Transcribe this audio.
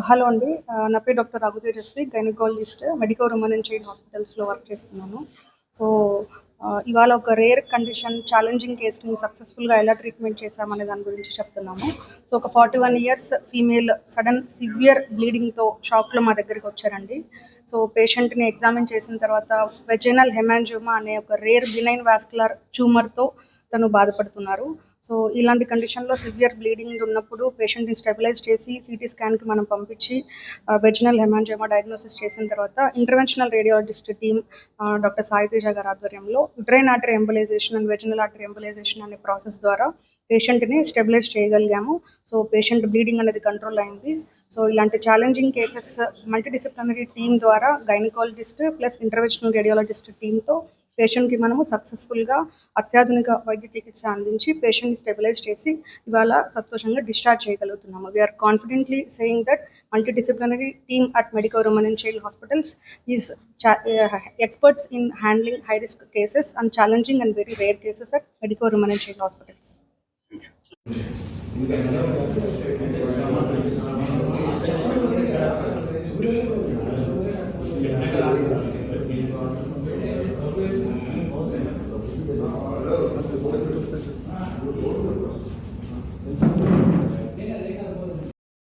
Hello అండి, నా పేరు doctor Raghutejaswi, gynaecologist, Medical Women and Child హాస్పిటల్స్లో వర్క్ చేస్తున్నాను. సో ఇవాళ ఒక రేర్ కండిషన్, ఛాలెంజింగ్ కేసుని సక్సెస్ఫుల్గా ఎలా ట్రీట్మెంట్ చేశామనే దాని గురించి చెప్తున్నాము. సో ఒక 41 years ఫీమేల్ సడన్ సివియర్ బ్లీడింగ్తో షాక్లో మా దగ్గరికి వచ్చారండి. సో పేషెంట్ని ఎగ్జామిన్ చేసిన తర్వాత వెజైనల్ హెమాంజియోమా అనే ఒక రేర్ బినైన్ వాస్కులర్ ట్యూమర్తో తను బాధపడుతున్నారు. సో ఇలాంటి కండిషన్లో సివియర్ బ్లీడింగ్ ఉన్నప్పుడు పేషెంట్ని స్టెబిలైజ్ చేసి సిటీ స్కాన్కి మనం పంపించి వెజినల్ హెమాంజియోమా డయాగ్నోసిస్ చేసిన తర్వాత interventional radiologist team doctor Sai Teja గారి ఆధ్వర్యంలో uterine artery embolisation and vaginal artery embolisation అనే ప్రాసెస్ ద్వారా పేషెంట్ని స్టెబిలైజ్ చేయగలిగాము. సో పేషెంట్ బ్లీడింగ్ అనేది కంట్రోల్ అయింది. సో ఇలాంటి ఛాలెంజింగ్ కేసెస్ మల్టీడిసిప్లినరీ టీమ్ ద్వారా గైనకాలజిస్ట్ ప్లస్ ఇంటర్వెన్షనల్ రేడియాలజిస్ట్ టీమ్తో పేషెంట్కి మనము సక్సెస్ఫుల్గా అత్యాధునిక వైద్య చికిత్స అందించి పేషెంట్ని స్టెబిలైజ్ చేసి ఇవాళ సంతోషంగా డిశ్చార్జ్ చేయగలుగుతున్నాము. We are confidently saying that multidisciplinary team at Medical Women and Child Hospitals is experts in handling high risk cases and challenging and very rare cases at medical women and child hospitals.